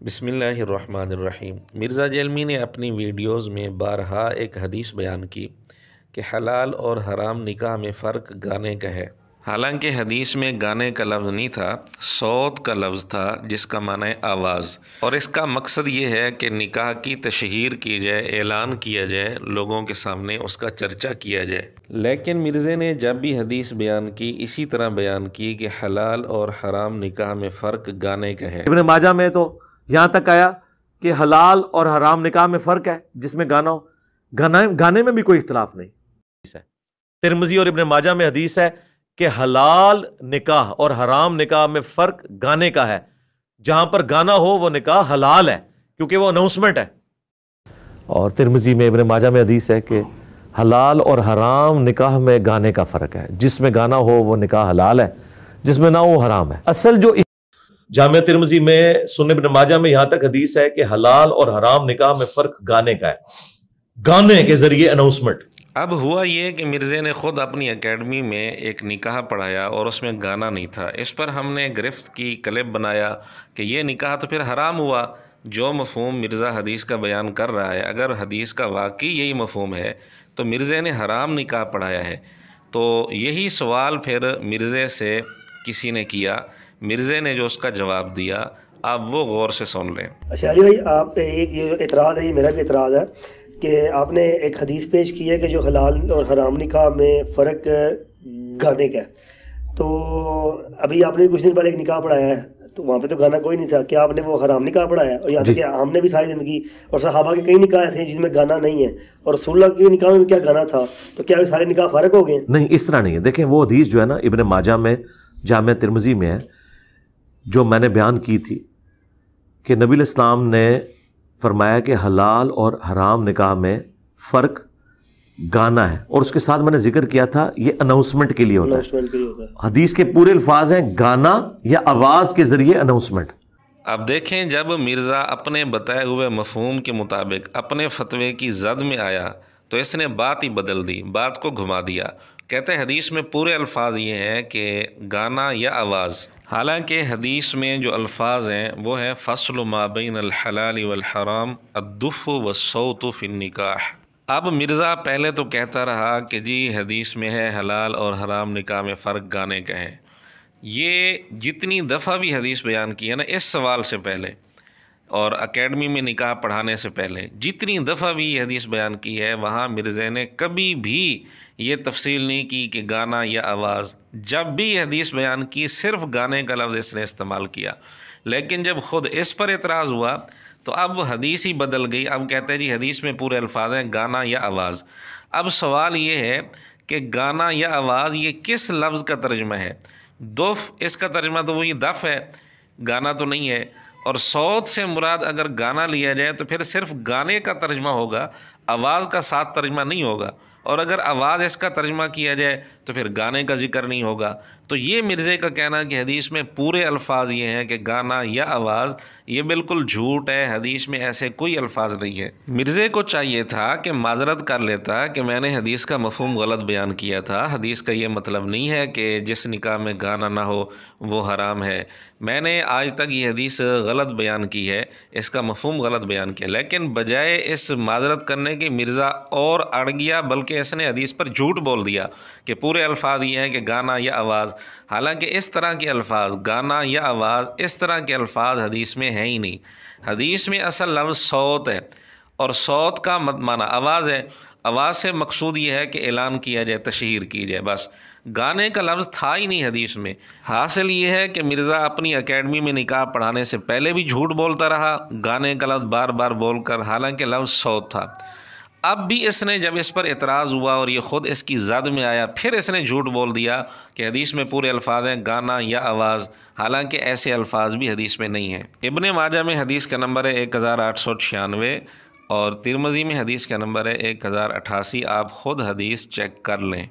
بسم اللہ الرحمن الرحیم۔ مرزا جیلمی نے اپنی ویڈیوز میں بارہا ایک حدیث بیان کی کہ حلال اور حرام نکاح میں فرق گانے کا ہے۔ حالانکہ حدیث میں گانے کا لفظ نہیں تھا، صوت کا لفظ تھا جس کا معنی آواز، اور اس کا مقصد یہ ہے کہ نکاح کی تشہیر کی جائے، اعلان کیا جائے، لوگوں کے سامنے اس کا چرچا کیا جائے۔ لیکن مرزا نے جب بھی حدیث بیان کی اسی طرح بیان کی کہ حلال اور حرام نکاح میں فرق گانے کا ہے۔ ابن ماجہ میں تو یہاں تک آیا کہ حلال اور حرام نکاح میں فرق ہے جس میں گانا ہو، گانے میں بھی کوئی اختلاف نہیں۔ ترمذی اور ابن ماجہ میں حدیث ہے کہ حلال نکاح اور حرام نکاح میں فرق گانے کا ہے، جہاں پر گانا ہو وہ نکاح حلال ہے کیونکہ وہ اناؤنسمنٹ ہے۔ اور ترمذی میں ابن ماجہ میں حدیث ہے کہ حلال اور حرام نکاح میں گانے کا فرق ہے، جس میں گانا ہو وہ نکاح حلال ہے، جس میں نہ ہو حرام ہے۔ اصل جو جامع ترمذی میں، سنن ابن ماجہ میں یہاں تک حدیث ہے کہ حلال اور حرام نکاح میں فرق گانے کا ہے، گانے کے ذریعے اناؤنسمنٹ۔ اب ہوا یہ کہ مرزا نے خود اپنی اکیڈمی میں ایک نکاح پڑھایا اور اس میں گانا نہیں تھا۔ اس پر ہم نے گرفت کی، کلپ بنایا کہ یہ نکاح تو پھر حرام ہوا۔ جو مفہوم مرزا حدیث کا بیان کر رہا ہے، اگر حدیث کا واقعی یہی مفہوم ہے تو مرزا نے حرام نکاح پڑھایا ہے۔ تو یہی سوال پھر مرزا سے کسی نے کیا، مرزا نے جو اس کا جواب دیا آپ وہ غور سے سن لیں۔ اشعری بھائی، آپ پہ ایک یہ اعتراض ہے، یہ میرا بھی اعتراض ہے کہ آپ نے ایک حدیث پیش کی ہے کہ جو حلال اور حرام نکاح میں فرق گانے کا ہے۔ تو ابھی آپ نے کچھ دن پہلے ایک نکاح پڑھایا ہے، تو وہاں پہ تو گانا کوئی نہیں تھا، کیا آپ نے وہ حرام نکاح پڑھایا ہے؟ اور یہاں تک کہ ہم نے بھی ساری زندگی اور صحابہ کے کئی نکاح ایسے ہیں جن میں گانا نہیں ہے، اور رسول اللہ کے نکاح میں کیا گانا تھا؟ تو کیا سارے نکاح فارق ہو گئے؟ نہیں، اس طرح نہیں ہے۔ دیکھیں وہ حدیث جو ہے نا ابن ماجہ میں، جامع ترمذی میں ہے، جو میں نے بیان کی تھی کہ نبی علیہ السلام نے فرمایا کہ حلال اور حرام نکاح میں فرق گانا ہے، اور اس کے ساتھ میں نے ذکر کیا تھا یہ اناؤنسمنٹ کے لیے ہوتا ہے۔ حدیث کے پورے الفاظ ہیں گانا یا آواز کے ذریعے اناؤنسمنٹ۔ اب دیکھیں، جب مرزا اپنے بتائے ہوئے مفہوم کے مطابق اپنے فتوے کی زد میں آیا تو اس نے بات ہی بدل دی، بات کو گھما دیا۔ کہتے ہیں حدیث میں پورے الفاظ یہ ہیں کہ گانا یا آواز، حالانکہ حدیث میں جو الفاظ ہیں وہ ہیں فصل ما بین الحلال والحرام الدف والصوت فی النکاح۔ اب مرزا پہلے تو کہتا رہا کہ جی حدیث میں ہے حلال اور حرام نکاح میں فرق گانے کا ہے۔ یہ جتنی دفعہ بھی حدیث بیان کی ہے نا، اس سوال سے پہلے اور اکیڈمی میں نکاح پڑھانے سے پہلے جتنی دفعہ بھی یہ حدیث بیان کی ہے، وہاں مرزا نے کبھی بھی یہ تفصیل نہیں کی کہ گانا یا آواز۔ جب بھی یہ حدیث بیان کی صرف گانے کا لفظ اس نے استعمال کیا، لیکن جب خود اس پر اعتراض ہوا تو اب وہ حدیث ہی بدل گئی۔ اب کہتے ہیں جی حدیث میں پورے الفاظ ہیں گانا یا آواز۔ اب سوال یہ ہے کہ گانا یا آواز یہ کس لفظ کا ترجمہ ہے؟ دف، اس کا ترجمہ تو وہی دف ہے، گانا تو نہیں ہے۔ اور صوت سے مراد اگر گانا لیا جائے تو پھر صرف گانے کا ترجمہ ہوگا، آواز کا ساتھ ترجمہ نہیں ہوگا، اور اگر آواز اس کا ترجمہ کیا جائے تو پھر گانے کا ذکر نہیں ہوگا۔ تو یہ مرزا کا کہنا کہ حدیث میں پورے الفاظ یہ ہیں کہ گانا یا آواز، یہ بالکل جھوٹ ہے، حدیث میں ایسے کوئی الفاظ نہیں ہے۔ مرزا کو چاہیے تھا کہ معذرت کر لیتا کہ میں نے حدیث کا مفہوم غلط بیان کیا تھا، حدیث کا یہ مطلب نہیں ہے کہ جس نکاح میں گانا نہ ہو وہ حرام ہے، میں نے آج تک یہ حدیث غلط بیان کی ہے، اس کا مفہوم غلط بیان کیا۔ لیکن بجائے اس معذرت کرنے کی مرزا اور اڑ گیا، بلکہ اس نے حدیث پر جھوٹ بول دیا کہ پورے الفاظ یہ ہیں کہ گانا یا آواز، حالانکہ اس طرح کے الفاظ گانا یا آواز، اس طرح کے الفاظ حدیث میں ہیں ہی نہیں۔ حدیث میں اصل لفظ صوت ہے، اور صوت کا معنی آواز ہے۔ آواز سے مقصود یہ ہے کہ اعلان کیا جائے، تشہیر کی جائے، بس۔ گانے کا لفظ تھا ہی نہیں حدیث میں۔ حاصل یہ ہے کہ مرزا اپنی اکیڈمی میں نکاح پڑھانے سے پہلے بھی جھوٹ بولتا رہا، گانے کا لفظ بار بار بول کر، حالانکہ لفظ صوت تھا۔ اب بھی اس نے جب اس پر اعتراض ہوا اور یہ خود اس کی زد میں آیا، پھر اس نے جھوٹ بول دیا کہ حدیث میں پورے الفاظ ہیں گانا یا آواز، حالانکہ ایسے الفاظ بھی حدیث میں نہیں ہیں۔ ابن ماجہ میں حدیث کا نمبر ہے 1896، اور ترمذی میں حدیث کا نمبر ہے 1088۔ آپ خود حدیث چیک کر لیں۔